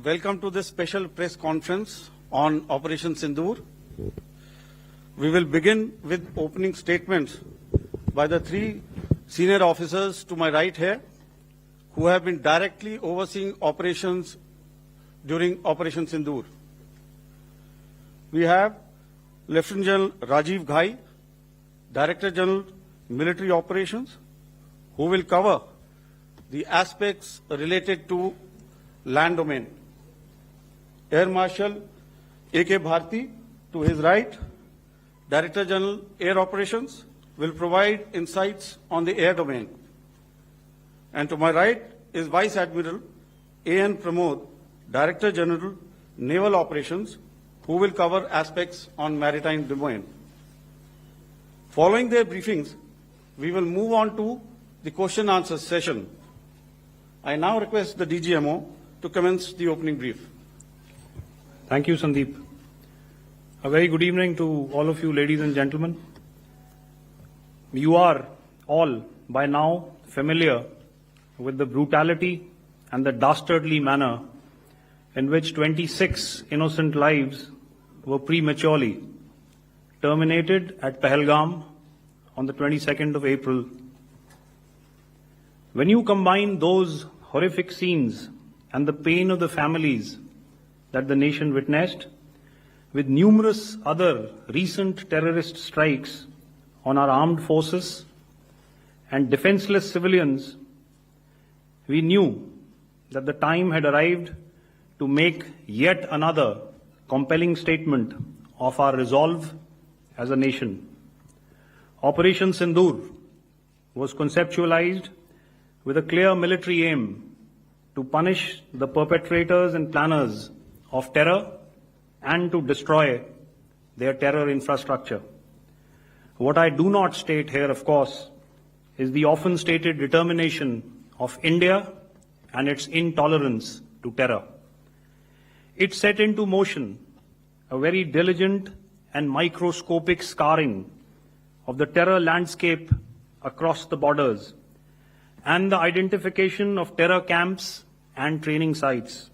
welcome to this special press conference on Operation Sindoor. We will begin with opening statements by the three senior officers to my right here, who have been directly overseeing operations during Operation Sindoor. We have Lieutenant General Rajiv Ghai, Director General Military Operations, who will cover the aspects related to land domain. Air Marshal A.K. Bharti, to his right, Director General Air Operations, will provide insights on the air domain. And to my right is Vice Admiral A.N. Pramod, Director General Naval Operations, who will cover aspects on maritime domain. Following their briefings, we will move on to the question answer session. I now request the DGMO to commence the opening brief. Thank you, Sandeep. A very good evening to all of you, ladies and gentlemen. You are all by now familiar with the brutality and the dastardly manner in which 26 innocent lives were prematurely terminated at Pahalgam on the 22nd of April. When you combine those horrific scenes and the pain of the families that the nation witnessed with numerous other recent terrorist strikes on our armed forces and defenseless civilians, we knew that the time had arrived to make yet another compelling statement of our resolve as a nation. Operation Sindoor was conceptualized with a clear military aim to punish the perpetrators and planners of terror and to destroy their terror infrastructure. What I do not state here, of course, is the often stated determination of India and its intolerance to terror. It set into motion a very diligent and microscopic scarring of the terror landscape across the borders and the identification of terror camps and training sites.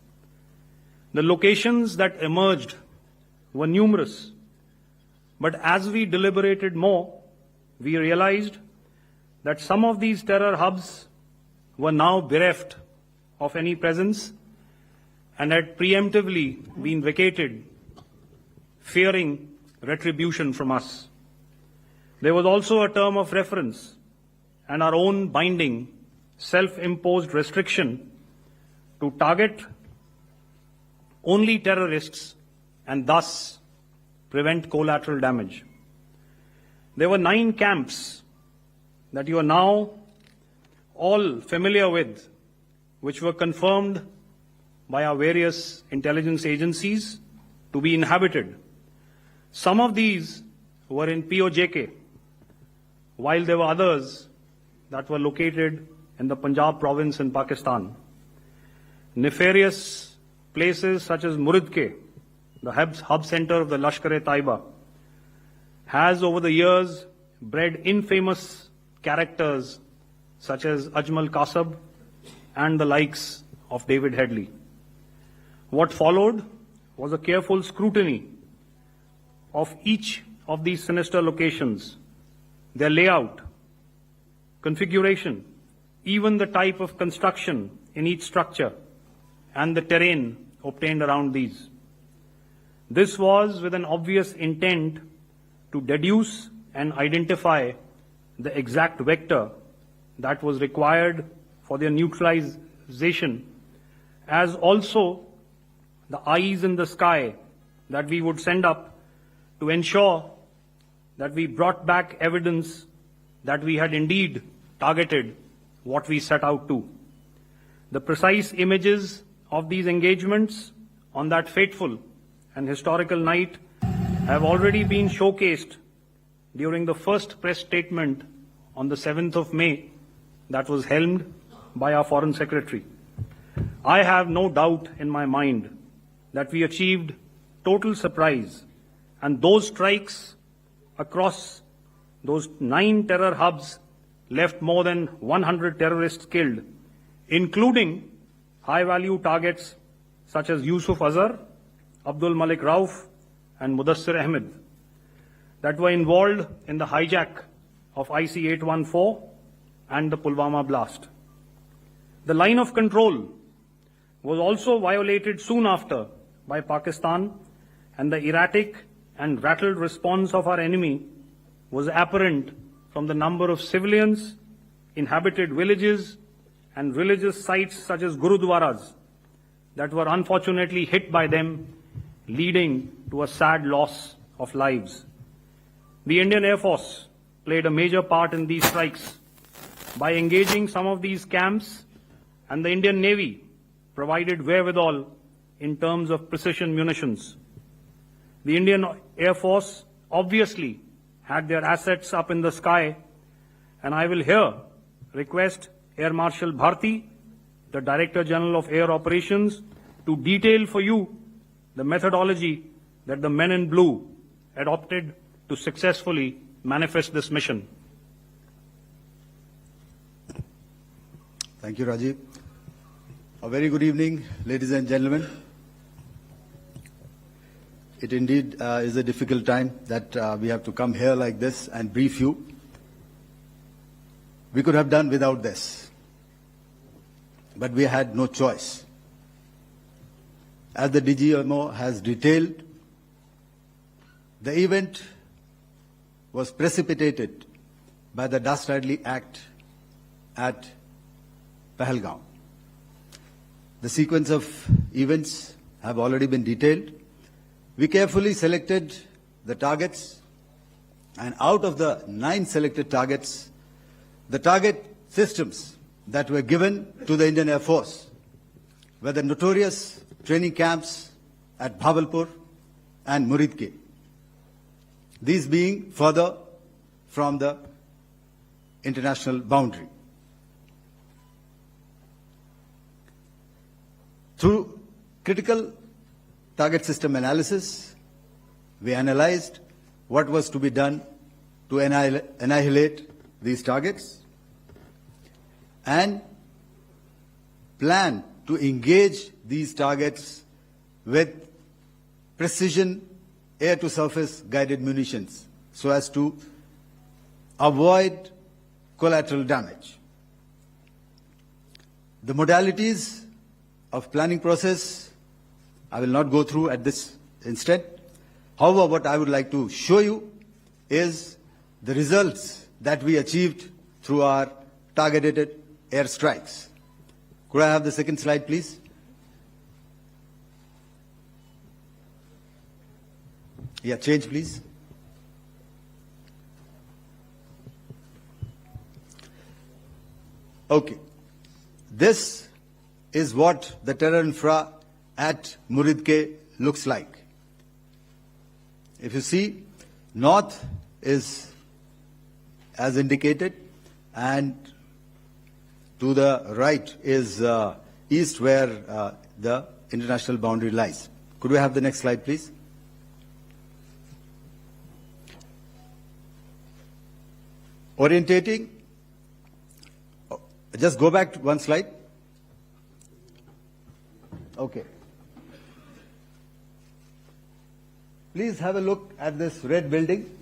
The locations that emerged were numerous, but as we deliberated more, we realized that some of these terror hubs were now bereft of any presence and had preemptively been vacated, fearing retribution from us. There was also a term of reference and our own binding, self-imposed restriction to target only terrorists and thus prevent collateral damage. There were 9 camps that you are now all familiar with, which were confirmed by our various intelligence agencies to be inhabited. Some of these were in POJK, while there were others that were located in the Punjab province in Pakistan. Nefarious places such as Muridke, the hub center of the Lashkar-e-Taiba, has over the years bred infamous characters such as Ajmal Kasab and the likes of David Headley. What followed was a careful scrutiny of each of these sinister locations, their layout, configuration, even the type of construction in each structure, and the terrain obtained around these. This was with an obvious intent to deduce and identify the exact vector that was required for their neutralization, as also the eyes in the sky that we would send up to ensure that we brought back evidence that we had indeed targeted what we set out to. The precise images of these engagements on that fateful and historical night have already been showcased during the first press statement on the 7th of May that was helmed by our Foreign Secretary. I have no doubt in my mind that we achieved total surprise, and those strikes across those 9 terror hubs left more than 100 terrorists killed, including high-value targets such as Yusuf Azhar, Abdul Malik Rauf, and Mudassir Ahmed that were involved in the hijack of IC-814 and the Pulwama blast. The line of control was also violated soon after by Pakistan, and the erratic and rattled response of our enemy was apparent from the number of civilians, inhabited villages, and religious sites such as Gurudwaras that were unfortunately hit by them, leading to a sad loss of lives. The Indian Air Force played a major part in these strikes by engaging some of these camps, and the Indian Navy provided wherewithal in terms of precision munitions. The Indian Air Force obviously had their assets up in the sky, and I will here request Air Marshal Bharti, the Director General of Air Operations, to detail for you the methodology that the men in blue adopted to successfully manifest this mission. Thank you, Rajiv. A very good evening, ladies and gentlemen. It indeed is a difficult time that we have to come here like this and brief you. We could have done without this, but we had no choice. As the DGMO has detailed, the event was precipitated by the dastardly act at Pahalgam. The sequence of events have already been detailed. We carefully selected the targets, and out of the 9 selected targets, the target systems that were given to the Indian Air Force were the notorious training camps at Bhavalpur and Muridke, these being further from the international boundary. Through critical target system analysis, we analyzed what was to be done to annihilate these targets and plan to engage these targets with precision air-to-surface guided munitions so as to avoid collateral damage. The modalities of planning process I will not go through at this instant. However, what I would like to show you is the results that we achieved through our targeted air strikes. Could I have the second slide, please? Yeah, change, please. Okay. This is what the terror infra at Muridke looks like. If you see, north is as indicated, and to the right is east, where the international boundary lies. Could we have the next slide, please? Orientating. Just go back to one slide. Okay. Please have a look at this red building,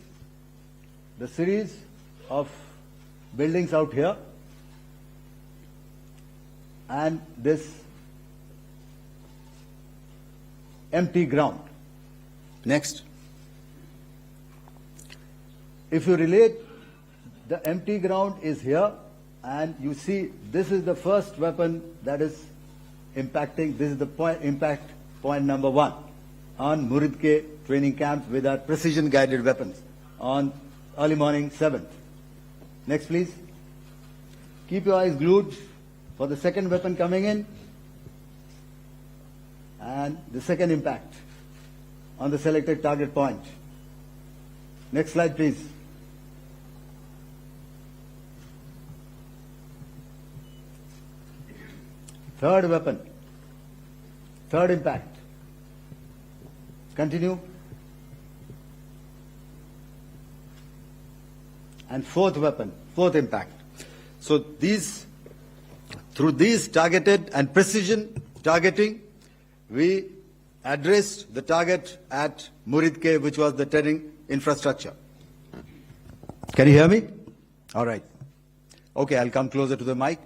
the series of buildings out here, and this empty ground. Next. If you relate, the empty ground is here, and you see this is the first weapon that is impacting. This is the impact point number 1 on Muridke training camp with our precision guided weapons on early morning 7th. Next, please. Keep your eyes glued for the second weapon coming in and the second impact on the selected target point. Next slide, please. Third weapon, third impact. Continue. And fourth weapon, fourth impact. So through these targeted and precision targeting, we addressed the target at Murid Cave, which was the terrain infrastructure. Can you hear me? All right. Okay, I'll come closer to the mic.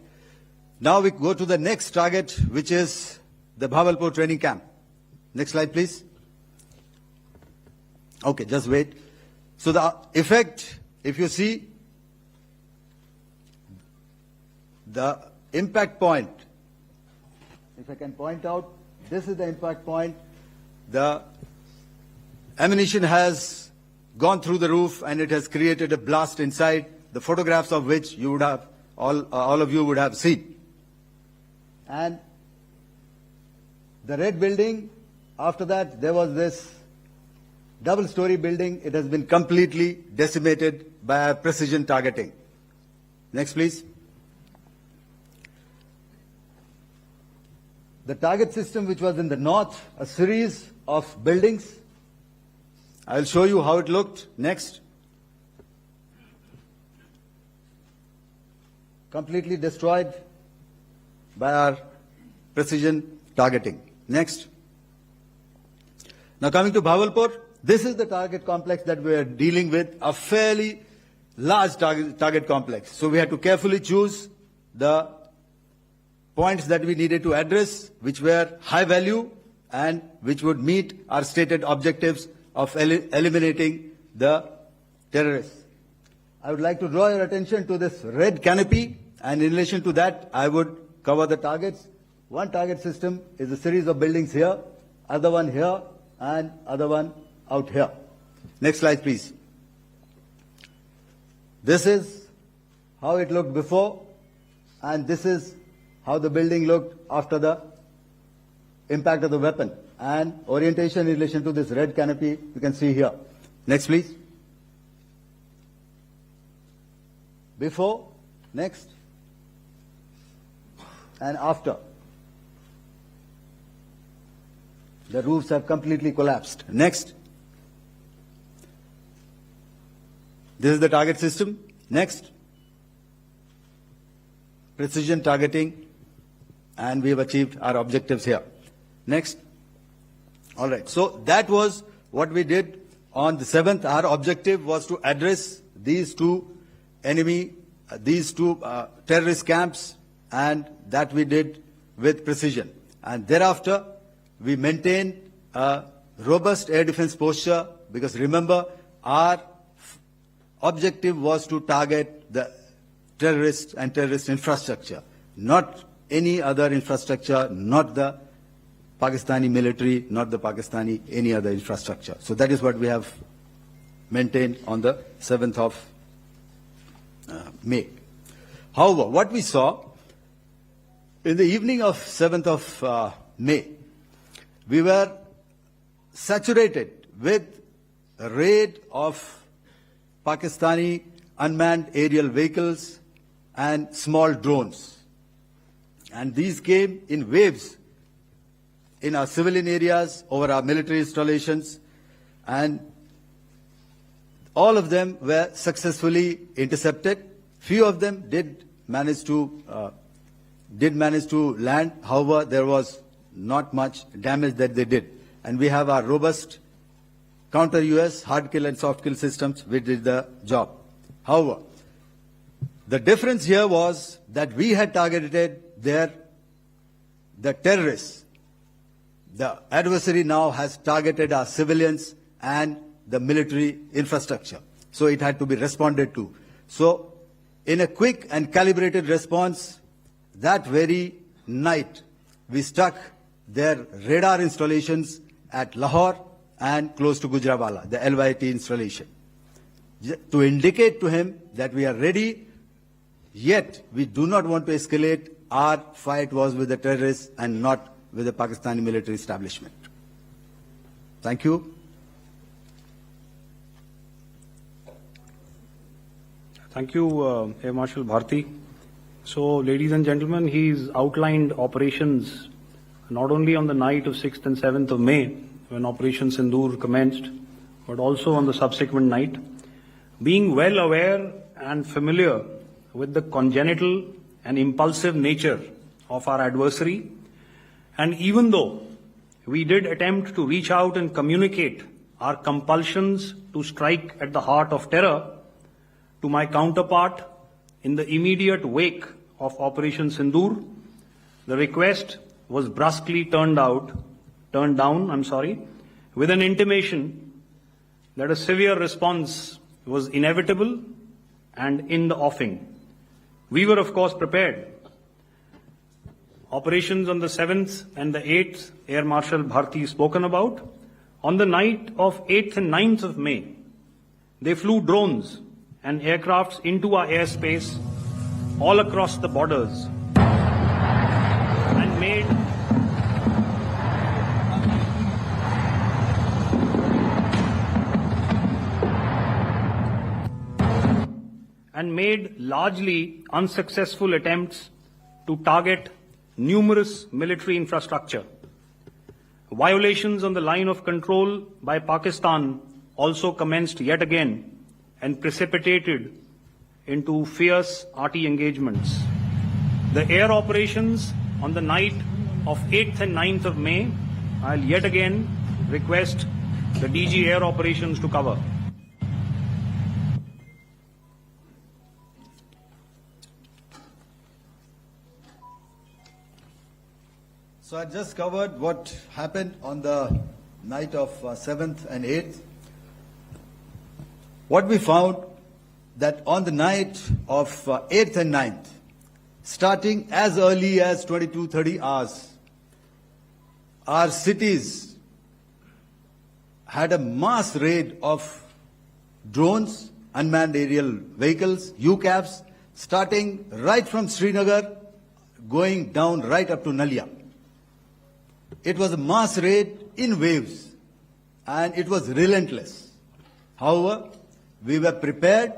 Now we go to the next target, which is the Bhavalpur training camp. Next slide, please. Okay, just wait. So the effect, if you see, the impact point, if I can point out, this is the impact point. The ammunition has gone through the roof and it has created a blast inside, the photographs of which you would have, all of you would have seen. And the red building, after that, there was this double-story building. It has been completely decimated by precision targeting. Next, please. The target system, which was in the north, a series of buildings. I'll show you how it looked. Next. Completely destroyed by our precision targeting. Next. Now coming to Bhavalpur, this is the target complex that we are dealing with, a fairly large target complex. So we had to carefully choose the points that we needed to address, which were high value and which would meet our stated objectives of eliminating the terrorists. I would like to draw your attention to this red canopy, and in relation to that, I would cover the targets. One target system is a series of buildings here, other one here, and other one out here. Next slide, please. This is how it looked before, and this is how the building looked after the impact of the weapon. And orientation in relation to this red canopy, you can see here. Next, please. Before, next, and after. The roofs have completely collapsed. Next. This is the target system. Next. Precision targeting, and we have achieved our objectives here. Next. All right. So that was what we did on the 7th. Our objective was to address these two terrorist camps, and that we did with precision. And thereafter, we maintained a robust air defense posture, because remember, our objective was to target the terrorists and terrorist infrastructure, not any other infrastructure, not the Pakistani military, not the Pakistani any other infrastructure. So that is what we have maintained on the 7th of May. However, what we saw in the evening of 7th of May, we were saturated with a raid of Pakistani unmanned aerial vehicles and small drones. And these came in waves in our civilian areas, over our military installations, and all of them were successfully intercepted. Few of them did manage to land. However, there was not much damage that they did. And we have our robust counter-US hard kill and soft kill systems which did the job. However, the difference here was that we had targeted the terrorists. The adversary now has targeted our civilians and the military infrastructure. So it had to be responded to. So in a quick and calibrated response, that very night, we struck their radar installations at Lahore and close to Gujranwala, the LYT installation, to indicate to him that we are ready, yet we do not want to escalate. Our fight was with the terrorists and not with the Pakistani military establishment. Thank you. Thank you, Air Marshal Bharti. So, ladies and gentlemen, he's outlined operations not only on the night of 6th and 7th of May, when Operation Sindoor commenced, but also on the subsequent night. Being well aware and familiar with the congenital and impulsive nature of our adversary, and even though we did attempt to reach out and communicate our compulsions to strike at the heart of terror to my counterpart in the immediate wake of Operation Sindoor. The request was brusquely turned down, with an intimation that a severe response was inevitable and in the offing. We were, of course, prepared. Operations on the 7th and the 8th, Air Marshal Bharti spoken about. On the night of 8th and 9th of May, they flew drones and aircrafts into our airspace all across the borders and made largely unsuccessful attempts to target numerous military infrastructure. Violations on the line of control by Pakistan also commenced yet again and precipitated into fierce RT engagements. The air operations on the night of 8th and 9th of May, I'll yet again request the DG Air Operations to cover. So I just covered what happened on the night of 7th and 8th. What we found that on the night of 8th and 9th, starting as early as 22:30 hours, our cities had a mass raid of drones, unmanned aerial vehicles, UCAVs, starting right from Srinagar, going down right up to Nalia. It was a mass raid in waves, and it was relentless. However, we were prepared,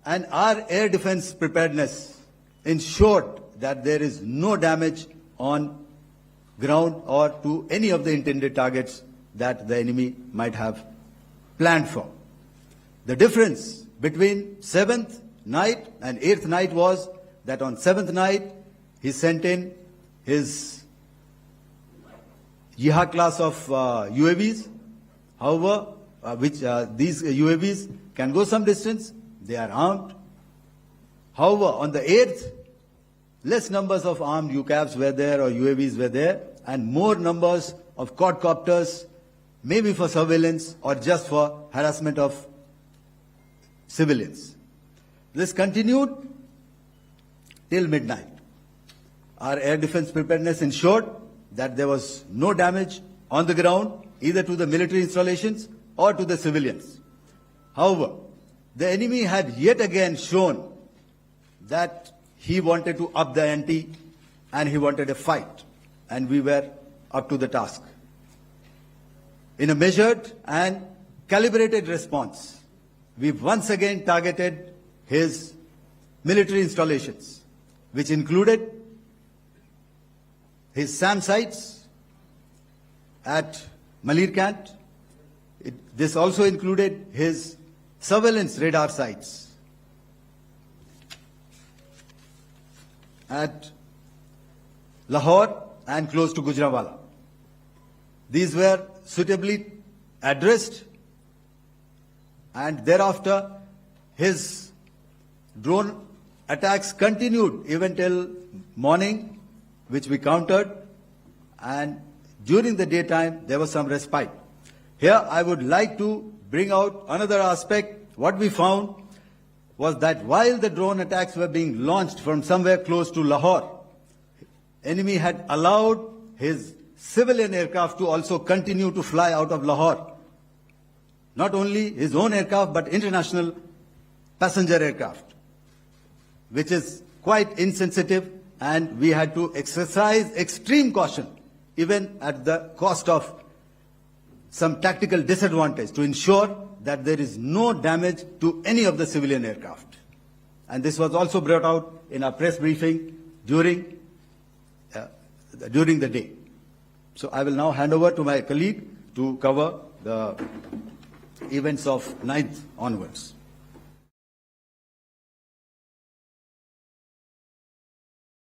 and our air defense preparedness ensured that there is no damage on ground or to any of the intended targets that the enemy might have planned for. The difference between 7th night and 8th night was that on 7th night, he sent in his Jihad class of UAVs, however, these UAVs can go some distance, they are armed. However, on the 8th, less numbers of armed UCAVs were there or UAVs were there, and more numbers of quadcopters, maybe for surveillance or just for harassment of civilians. This continued till midnight. Our air defense preparedness ensured that there was no damage on the ground, either to the military installations or to the civilians. However, the enemy had yet again shown that he wanted to up the ante and he wanted a fight, and we were up to the task. In a measured and calibrated response, we once again targeted his military installations, which included his SAM sites at Malirkant. This also included his surveillance radar sites at Lahore and close to Gujranwala. These were suitably addressed, and thereafter his drone attacks continued even till morning, which we countered, and during the daytime there was some respite. Here I would like to bring out another aspect. What we found was that while the drone attacks were being launched from somewhere close to Lahore, enemy had allowed his civilian aircraft to also continue to fly out of Lahore. Not only his own aircraft, but international passenger aircraft, which is quite insensitive, and we had to exercise extreme caution, even at the cost of some tactical disadvantage, to ensure that there is no damage to any of the civilian aircraft. And this was also brought out in our press briefing during the day. So I will now hand over to my colleague to cover the events of 9th onwards.